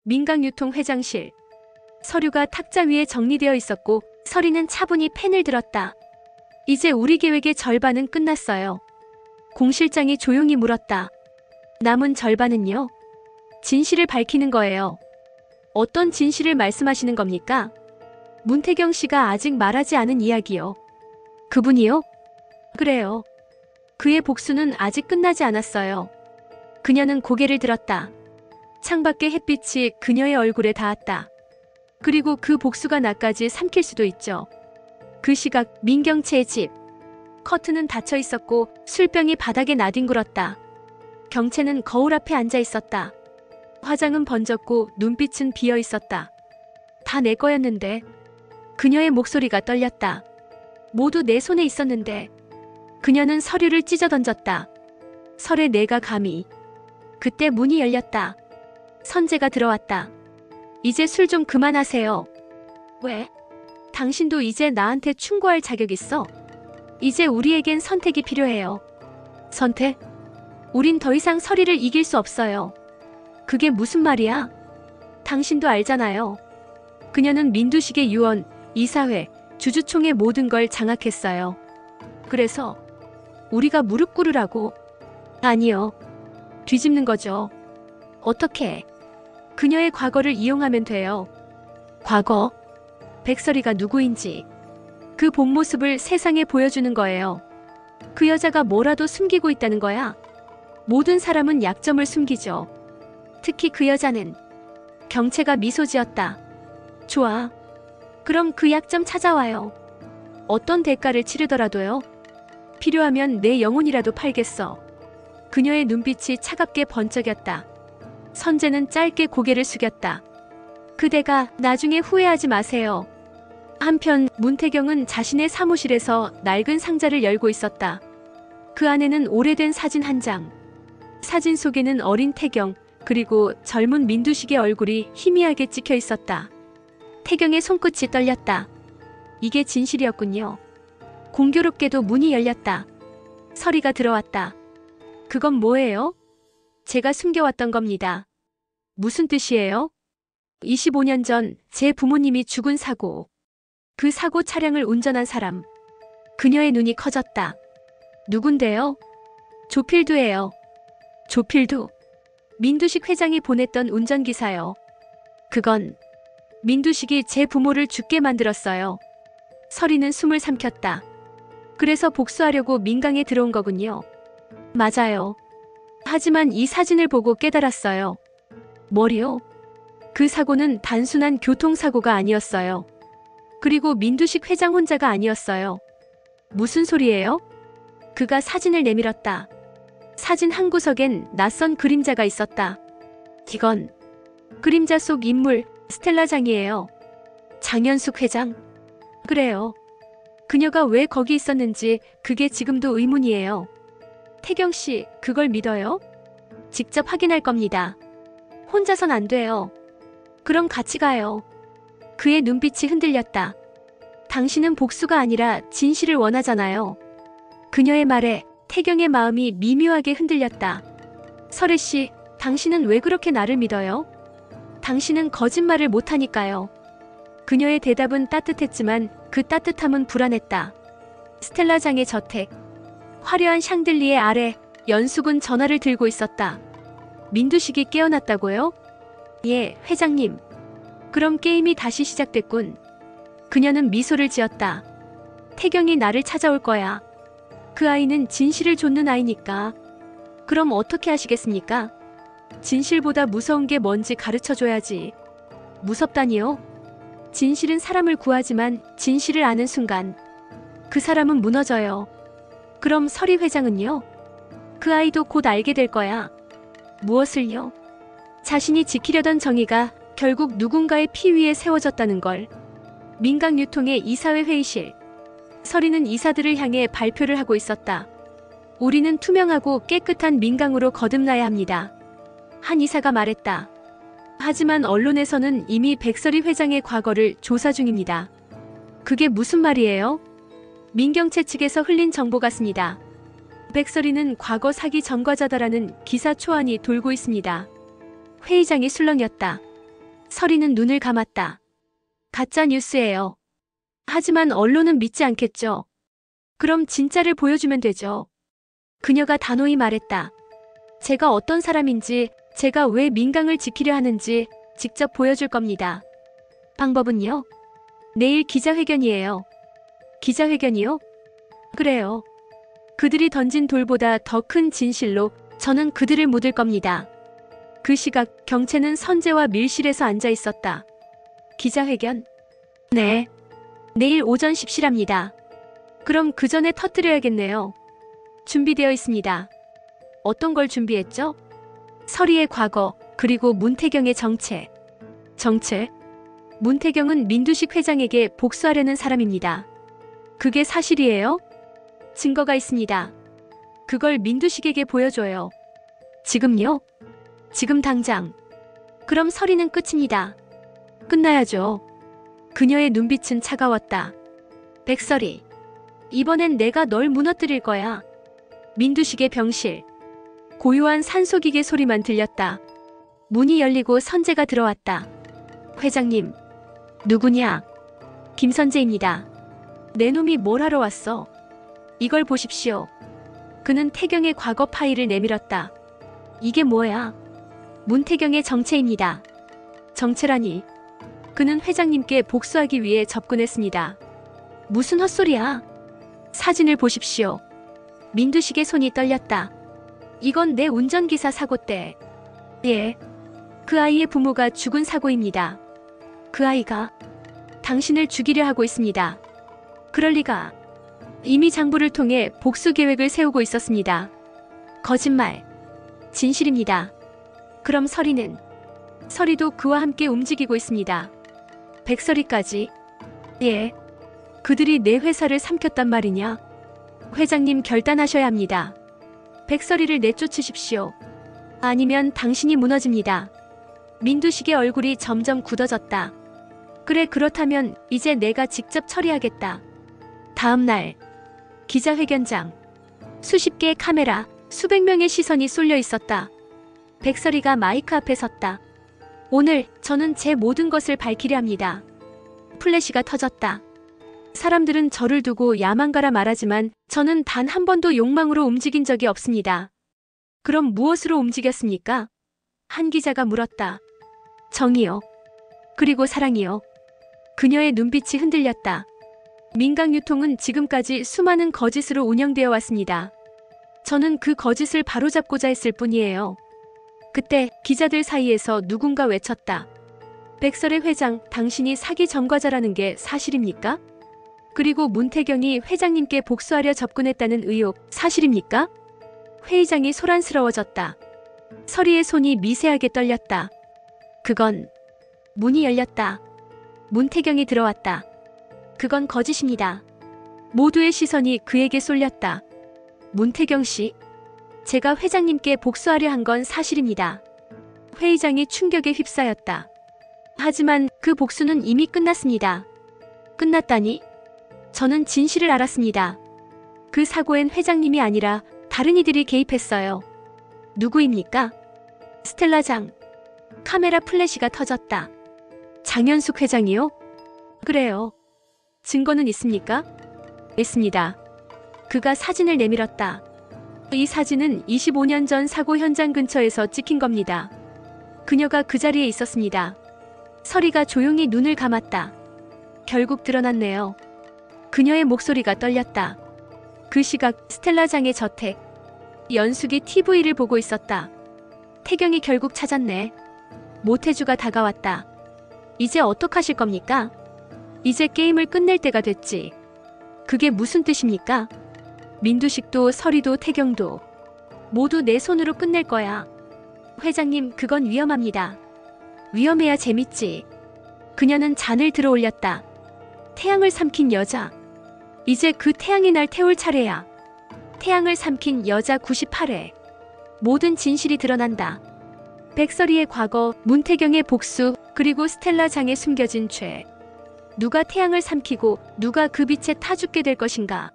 민강유통 회장실. 서류가 탁자 위에 정리되어 있었고 서리는 차분히 펜을 들었다. 이제 우리 계획의 절반은 끝났어요. 공 실장이 조용히 물었다. 남은 절반은요? 진실을 밝히는 거예요. 어떤 진실을 말씀하시는 겁니까? 문태경 씨가 아직 말하지 않은 이야기요. 그분이요? 그래요. 그의 복수는 아직 끝나지 않았어요. 그녀는 고개를 들었다. 창밖의 햇빛이 그녀의 얼굴에 닿았다. 그리고 그 복수가 나까지 삼킬 수도 있죠. 그 시각 민경채의 집. 커튼은 닫혀 있었고 술병이 바닥에 나뒹굴었다. 경채는 거울 앞에 앉아 있었다. 화장은 번졌고 눈빛은 비어 있었다. 다 내 거였는데. 그녀의 목소리가 떨렸다. 모두 내 손에 있었는데. 그녀는 서류를 찢어 던졌다. 설에 내가 감히. 그때 문이 열렸다. 선재가 들어왔다. 이제 술 좀 그만하세요. 왜? 당신도 이제 나한테 충고할 자격 있어? 이제 우리에겐 선택이 필요해요. 선택? 우린 더 이상 설이를 이길 수 없어요. 그게 무슨 말이야? 당신도 알잖아요. 그녀는 민두식의 유언, 이사회, 주주총회 모든 걸 장악했어요. 그래서 우리가 무릎 꿇으라고? 아니요. 뒤집는 거죠. 어떻게? 그녀의 과거를 이용하면 돼요. 과거? 백설이가 누구인지. 그 본 모습을 세상에 보여주는 거예요. 그 여자가 뭐라도 숨기고 있다는 거야. 모든 사람은 약점을 숨기죠. 특히 그 여자는. 경채가 미소 지었다. 좋아. 그럼 그 약점 찾아와요. 어떤 대가를 치르더라도요. 필요하면 내 영혼이라도 팔겠어. 그녀의 눈빛이 차갑게 번쩍였다. 선재는 짧게 고개를 숙였다. 그대가 나중에 후회하지 마세요. 한편 문태경은 자신의 사무실에서 낡은 상자를 열고 있었다. 그 안에는 오래된 사진 한 장. 사진 속에는 어린 태경, 그리고 젊은 민두식의 얼굴이 희미하게 찍혀 있었다. 태경의 손끝이 떨렸다. 이게 진실이었군요. 공교롭게도 문이 열렸다. 서리가 들어왔다. 그건 뭐예요? 제가 숨겨왔던 겁니다. 무슨 뜻이에요? 25년 전 제 부모님이 죽은 사고. 그 사고 차량을 운전한 사람. 그녀의 눈이 커졌다. 누군데요? 조필두예요. 조필두. 민두식 회장이 보냈던 운전기사요. 그건 민두식이 제 부모를 죽게 만들었어요. 서리는 숨을 삼켰다. 그래서 복수하려고 민강에 들어온 거군요. 맞아요. 하지만 이 사진을 보고 깨달았어요. 뭐리요? 그 사고는 단순한 교통사고가 아니었어요. 그리고 민두식 회장 혼자가 아니었어요. 무슨 소리예요? 그가 사진을 내밀었다. 사진 한 구석엔 낯선 그림자가 있었다. 이건 그림자 속 인물 스텔라장이에요. 장현숙 회장? 그래요. 그녀가 왜 거기 있었는지 그게 지금도 의문이에요. 태경 씨, 그걸 믿어요? 직접 확인할 겁니다. 혼자선 안 돼요. 그럼 같이 가요. 그의 눈빛이 흔들렸다. 당신은 복수가 아니라 진실을 원하잖아요. 그녀의 말에 태경의 마음이 미묘하게 흔들렸다. 설혜 씨, 당신은 왜 그렇게 나를 믿어요? 당신은 거짓말을 못하니까요. 그녀의 대답은 따뜻했지만 그 따뜻함은 불안했다. 스텔라장의 저택. 화려한 샹들리에 아래 연숙은 전화를 들고 있었다. 민두식이 깨어났다고요? 예, 회장님. 그럼 게임이 다시 시작됐군. 그녀는 미소를 지었다. 태경이 나를 찾아올 거야. 그 아이는 진실을 좇는 아이니까. 그럼 어떻게 하시겠습니까? 진실보다 무서운 게 뭔지 가르쳐줘야지. 무섭다니요? 진실은 사람을 구하지만 진실을 아는 순간 그 사람은 무너져요. 그럼 서리 회장은요? 그 아이도 곧 알게 될 거야. 무엇을요? 자신이 지키려던 정의가 결국 누군가의 피 위에 세워졌다는 걸. 민강유통의 이사회 회의실. 서리는 이사들을 향해 발표를 하고 있었다. 우리는 투명하고 깨끗한 민강으로 거듭나야 합니다. 한 이사가 말했다. 하지만 언론에서는 이미 백설이 회장의 과거를 조사 중입니다. 그게 무슨 말이에요? 민경채 측에서 흘린 정보 같습니다. 백설이는 과거 사기 전과자다라는 기사 초안이 돌고 있습니다. 회의장이 술렁였다. 서리는 눈을 감았다. 가짜 뉴스예요. 하지만 언론은 믿지 않겠죠. 그럼 진짜를 보여주면 되죠. 그녀가 단호히 말했다. 제가 어떤 사람인지, 제가 왜 민강을 지키려 하는지 직접 보여줄 겁니다. 방법은요? 내일 기자회견이에요. 기자회견이요? 그래요. 그들이 던진 돌보다 더 큰 진실로 저는 그들을 묻을 겁니다. 그 시각 경채는 선재와 밀실에서 앉아 있었다. 기자회견? 네. 내일 오전 10시랍니다. 그럼 그 전에 터뜨려야겠네요. 준비되어 있습니다. 어떤 걸 준비했죠? 서리의 과거, 그리고 문태경의 정체. 정체? 문태경은 민두식 회장에게 복수하려는 사람입니다. 그게 사실이에요? 증거가 있습니다. 그걸 민두식에게 보여줘요. 지금요? 지금 당장. 그럼 서리는 끝입니다. 끝나야죠. 그녀의 눈빛은 차가웠다. 백설이. 이번엔 내가 널 무너뜨릴 거야. 민두식의 병실. 고요한 산소기계 소리만 들렸다. 문이 열리고 선재가 들어왔다. 회장님. 누구냐? 김선재입니다. 내 놈이 뭘 하러 왔어? 이걸 보십시오. 그는 태경의 과거 파일을 내밀었다. 이게 뭐야? 문태경의 정체입니다. 정체라니. 그는 회장님께 복수하기 위해 접근했습니다. 무슨 헛소리야? 사진을 보십시오. 민두식의 손이 떨렸다. 이건 내 운전기사 사고 때. 예. 그 아이의 부모가 죽은 사고입니다. 그 아이가 당신을 죽이려 하고 있습니다. 그럴 리가. 이미 장부를 통해 복수 계획을 세우고 있었습니다. 거짓말. 진실입니다. 그럼 서리는? 서리도 그와 함께 움직이고 있습니다. 백서리까지? 예. 그들이 내 회사를 삼켰단 말이냐? 회장님 결단하셔야 합니다. 백서리를 내쫓으십시오. 아니면 당신이 무너집니다. 민두식의 얼굴이 점점 굳어졌다. 그래, 그렇다면 이제 내가 직접 처리하겠다. 다음 날 기자회견장. 수십 개의 카메라, 수백 명의 시선이 쏠려 있었다. 백설이가 마이크 앞에 섰다. 오늘 저는 제 모든 것을 밝히려 합니다. 플래시가 터졌다. 사람들은 저를 두고 야망가라 말하지만 저는 단 한 번도 욕망으로 움직인 적이 없습니다. 그럼 무엇으로 움직였습니까? 한 기자가 물었다. 정의요. 그리고 사랑이요. 그녀의 눈빛이 흔들렸다. 민강유통은 지금까지 수많은 거짓으로 운영되어 왔습니다. 저는 그 거짓을 바로잡고자 했을 뿐이에요. 그때 기자들 사이에서 누군가 외쳤다. 백설의 회장, 당신이 사기 전과자라는 게 사실입니까? 그리고 문태경이 회장님께 복수하려 접근했다는 의혹, 사실입니까? 회의장이 소란스러워졌다. 서리의 손이 미세하게 떨렸다. 그건... 문이 열렸다. 문태경이 들어왔다. 그건 거짓입니다. 모두의 시선이 그에게 쏠렸다. 문태경 씨, 제가 회장님께 복수하려 한 건 사실입니다. 회의장이 충격에 휩싸였다. 하지만 그 복수는 이미 끝났습니다. 끝났다니? 저는 진실을 알았습니다. 그 사고엔 회장님이 아니라 다른 이들이 개입했어요. 누구입니까? 스텔라장. 카메라 플래시가 터졌다. 장현숙 회장이요? 그래요. 증거는 있습니까? 있습니다. 그가 사진을 내밀었다. 이 사진은 25년 전 사고 현장 근처에서 찍힌 겁니다. 그녀가 그 자리에 있었습니다. 서리가 조용히 눈을 감았다. 결국 드러났네요. 그녀의 목소리가 떨렸다. 그 시각 스텔라장의 저택. 연숙이 TV를 보고 있었다. 태경이 결국 찾았네. 모태주가 다가왔다. 이제 어떡하실 겁니까? 이제 게임을 끝낼 때가 됐지. 그게 무슨 뜻입니까? 민두식도 서리도 태경도 모두 내 손으로 끝낼 거야. 회장님, 그건 위험합니다. 위험해야 재밌지. 그녀는 잔을 들어 올렸다. 태양을 삼킨 여자. 이제 그 태양이 날 태울 차례야. 태양을 삼킨 여자 98회. 모든 진실이 드러난다. 백설이의 과거, 문태경의 복수, 그리고 스텔라장에 숨겨진 죄. 누가 태양을 삼키고 누가 그 빛에 타 죽게 될 것인가.